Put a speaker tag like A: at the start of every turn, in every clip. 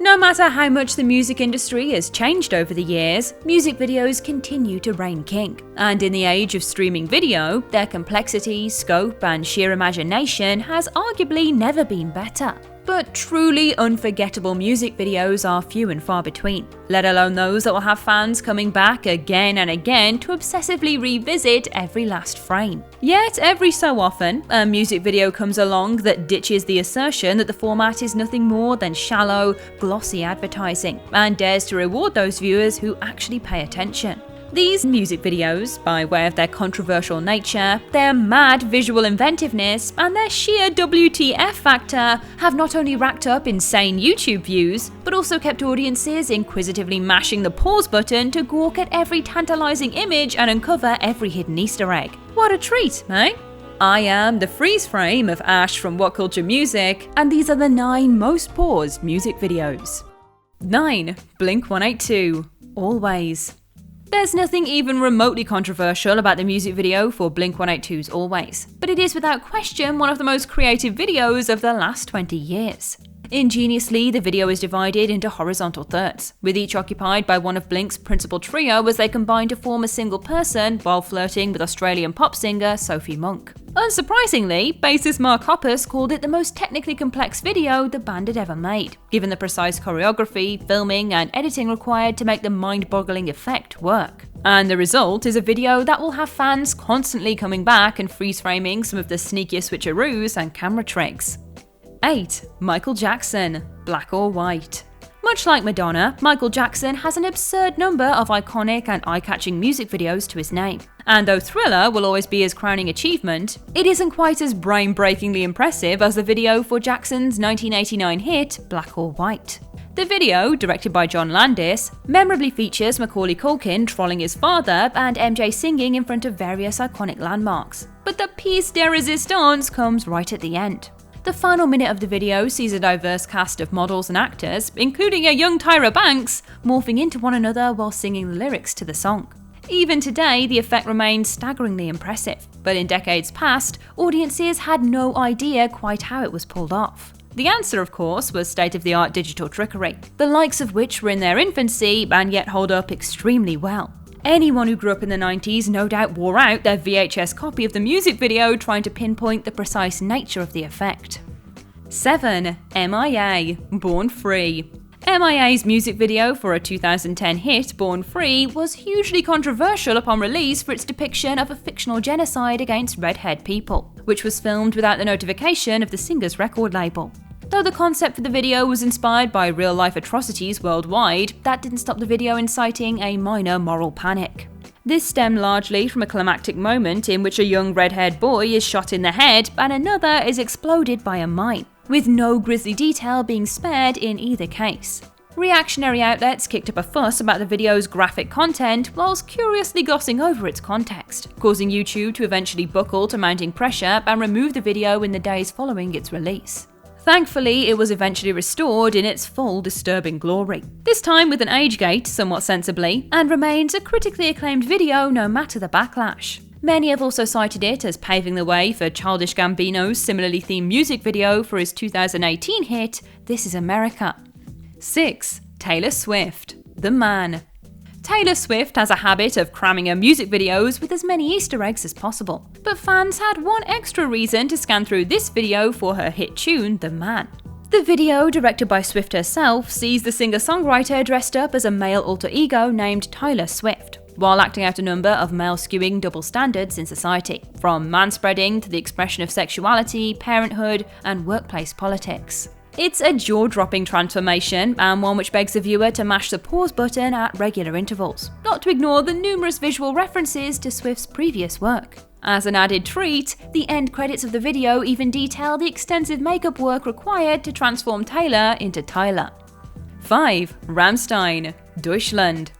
A: No matter how much the music industry has changed over the years, music videos continue to reign king. And in the age of streaming video, their complexity, scope, and sheer imagination has arguably never been better. But truly unforgettable music videos are few and far between, let alone those that will have fans coming back again and again to obsessively revisit every last frame. Yet every so often, a music video comes along that ditches the assertion that the format is nothing more than shallow, glossy advertising, and dares to reward those viewers who actually pay attention. These music videos, by way of their controversial nature, their mad visual inventiveness, and their sheer WTF factor, have not only racked up insane YouTube views, but also kept audiences inquisitively mashing the pause button to gawk at every tantalizing image and uncover every hidden Easter egg. What a treat, eh? I am the freeze frame of Ash from WhatCulture Music, and these are the 9 most paused music videos. 9. Blink-182. Always. There's nothing even remotely controversial about the music video for Blink-182's Always, but it is without question one of the most creative videos of the last 20 years. Ingeniously, the video is divided into horizontal thirds, with each occupied by one of Blink's principal trio as they combine to form a single person while flirting with Australian pop singer Sophie Monk. Unsurprisingly, bassist Mark Hoppus called it the most technically complex video the band had ever made, given the precise choreography, filming, and editing required to make the mind-boggling effect work. And the result is a video that will have fans constantly coming back and freeze-framing some of the sneakiest switcheroos and camera tricks. 8. Michael Jackson, Black or White. Much like Madonna, Michael Jackson has an absurd number of iconic and eye-catching music videos to his name. And though Thriller will always be his crowning achievement, it isn't quite as brain-breakingly impressive as the video for Jackson's 1989 hit, Black or White. The video, directed by John Landis, memorably features Macaulay Culkin trolling his father and MJ singing in front of various iconic landmarks. But the piece de resistance comes right at the end. The final minute of the video sees a diverse cast of models and actors, including a young Tyra Banks, morphing into one another while singing the lyrics to the song. Even today, the effect remains staggeringly impressive, but in decades past, audiences had no idea quite how it was pulled off. The answer, of course, was state-of-the-art digital trickery, the likes of which were in their infancy and yet hold up extremely well. Anyone who grew up in the 90s no doubt wore out their VHS copy of the music video trying to pinpoint the precise nature of the effect. 7. M.I.A. Born Free. M.I.A.'s music video for a 2010 hit, Born Free, was hugely controversial upon release for its depiction of a fictional genocide against red-haired people, which was filmed without the notification of the singer's record label. Though the concept for the video was inspired by real-life atrocities worldwide, that didn't stop the video inciting a minor moral panic. This stemmed largely from a climactic moment in which a young red-haired boy is shot in the head and another is exploded by a mine, with no grisly detail being spared in either case. Reactionary outlets kicked up a fuss about the video's graphic content whilst curiously glossing over its context, causing YouTube to eventually buckle to mounting pressure and remove the video in the days following its release. Thankfully, it was eventually restored in its full disturbing glory, this time with an age gate somewhat sensibly, and remains a critically acclaimed video no matter the backlash. Many have also cited it as paving the way for Childish Gambino's similarly themed music video for his 2018 hit, This Is America. 6. Taylor Swift, The Man. Taylor Swift has a habit of cramming her music videos with as many Easter eggs as possible, but fans had one extra reason to scan through this video for her hit tune, The Man. The video, directed by Swift herself, sees the singer-songwriter dressed up as a male alter ego named Tyler Swift, while acting out a number of male-skewing double standards in society, from manspreading to the expression of sexuality, parenthood, and workplace politics. It's a jaw-dropping transformation, and one which begs the viewer to mash the pause button at regular intervals, not to ignore the numerous visual references to Swift's previous work. As an added treat, the end credits of the video even detail the extensive makeup work required to transform Taylor into Tyler. 5. RAMMSTEIN, Deutschland.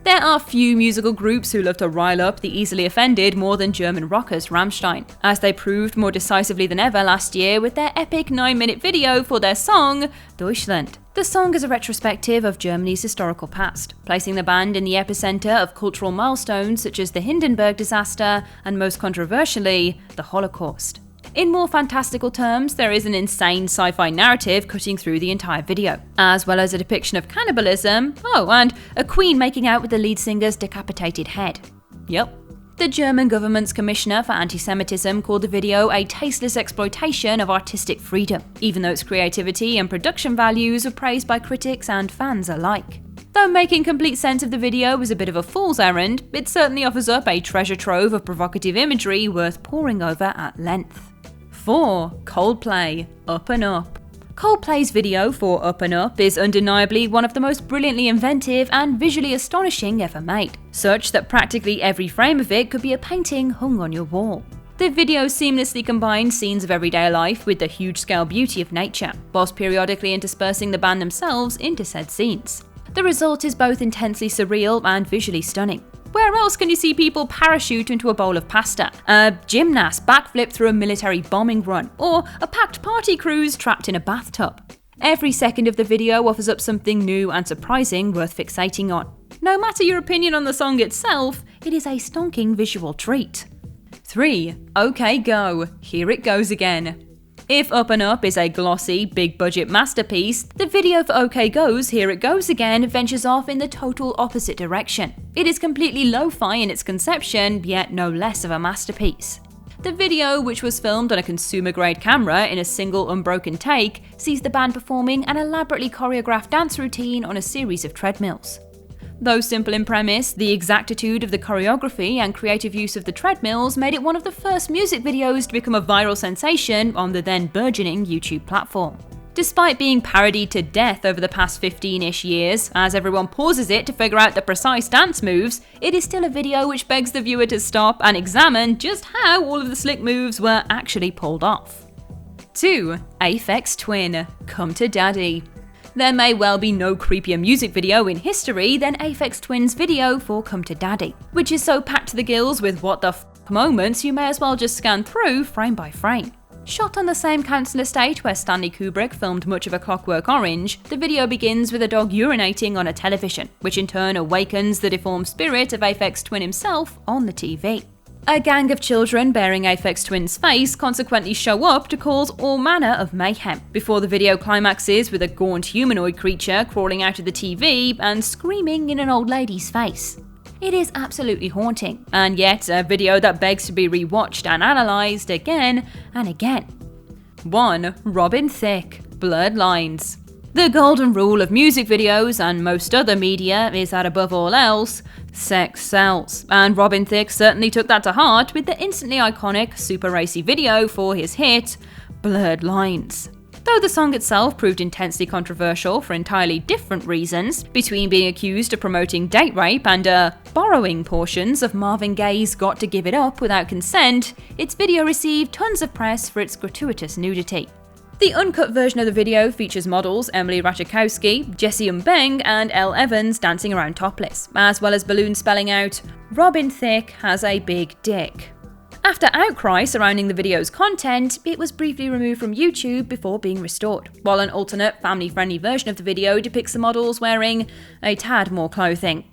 A: There are few musical groups who love to rile up the easily offended more than German rockers RAMMSTEIN, as they proved more decisively than ever last year with their epic 9-minute video for their song, Deutschland. The song is a retrospective of Germany's historical past, placing the band in the epicenter of cultural milestones such as the Hindenburg disaster and, most controversially, the Holocaust. In more fantastical terms, there is an insane sci-fi narrative cutting through the entire video, as well as a depiction of cannibalism, and a queen making out with the lead singer's decapitated head. Yep. The German government's commissioner for anti-Semitism called the video a tasteless exploitation of artistic freedom, even though its creativity and production values are praised by critics and fans alike. Though making complete sense of the video was a bit of a fool's errand, it certainly offers up a treasure trove of provocative imagery worth poring over at length. 4. COLDPLAY, Up and Up. COLDPLAY's video for Up and Up is undeniably one of the most brilliantly inventive and visually astonishing ever made, such that practically every frame of it could be a painting hung on your wall. The video seamlessly combines scenes of everyday life with the huge-scale beauty of nature, whilst periodically interspersing the band themselves into said scenes. The result is both intensely surreal and visually stunning. Where else can you see people parachute into a bowl of pasta, a gymnast backflip through a military bombing run, or a packed party cruise trapped in a bathtub? Every second of the video offers up something new and surprising worth fixating on. No matter your opinion on the song itself, it is a stonking visual treat. 3. OK Go, Here It Goes Again. If Up and Up is a glossy, big-budget masterpiece, the video for OK Go's Here It Goes Again ventures off in the total opposite direction. It is completely lo-fi in its conception, yet no less of a masterpiece. The video, which was filmed on a consumer-grade camera in a single unbroken take, sees the band performing an elaborately choreographed dance routine on a series of treadmills. Though simple in premise, the exactitude of the choreography and creative use of the treadmills made it one of the first music videos to become a viral sensation on the then burgeoning YouTube platform. Despite being parodied to death over the past 15-ish years, as everyone pauses it to figure out the precise dance moves, it is still a video which begs the viewer to stop and examine just how all of the slick moves were actually pulled off. 2. APHEX Twin, Come to Daddy. There may well be no creepier music video in history than APHEX Twin's video for Come to Daddy, which is so packed to the gills with what the f*** moments you may as well just scan through frame by frame. Shot on the same council estate where Stanley Kubrick filmed much of A Clockwork Orange, the video begins with a dog urinating on a television, which in turn awakens the deformed spirit of APHEX Twin himself on the TV. A gang of children bearing APHEX Twin's face consequently show up to cause all manner of mayhem, before the video climaxes with a gaunt humanoid creature crawling out of the TV and screaming in an old lady's face. It is absolutely haunting, and yet a video that begs to be rewatched and analysed again and again. 1. Robin Thicke, Blurred Lines. The golden rule of music videos and most other media is that above all else, sex sells, and Robin Thicke certainly took that to heart with the instantly iconic, super racy video for his hit, Blurred Lines. Though the song itself proved intensely controversial for entirely different reasons, between being accused of promoting date rape and borrowing portions of Marvin Gaye's Got to Give It Up Without Consent, its video received tons of press for its gratuitous nudity. The uncut version of the video features models Emily Ratajkowski, Jessie Umbeng, and Elle Evans dancing around topless, as well as balloons spelling out, "Robin Thicke has a big dick." After outcry surrounding the video's content, it was briefly removed from YouTube before being restored, while an alternate, family-friendly version of the video depicts the models wearing a tad more clothing.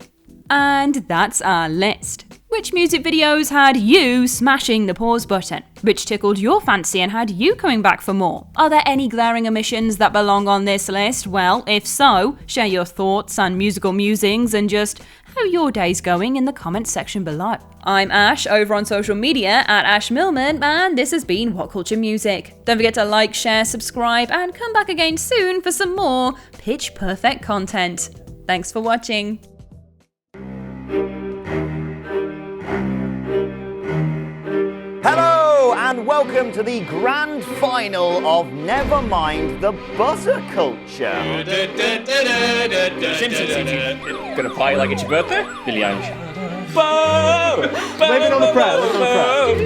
A: And that's our list. Which music videos had you smashing the pause button? Which tickled your fancy and had you coming back for more? Are there any glaring omissions that belong on this list? Well, if so, share your thoughts and musical musings and just how your day's going in the comments section below. I'm Ash over on social media at Ash Millman, and this has been WhatCulture Music. Don't forget to like, share, subscribe, and come back again soon for some more pitch perfect content. Thanks for watching.
B: Hello and welcome to the grand final of Never Mind the Butter Culture.
C: Simpsons. Gonna party like it's your birthday? Billie Eilish.
B: Leave it on the crowd, leave it on the crowd.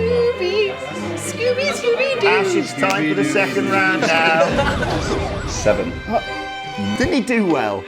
D: Scooby-Doo.
B: Ash, it's time for the second round now.
C: 7.
B: Didn't he do well?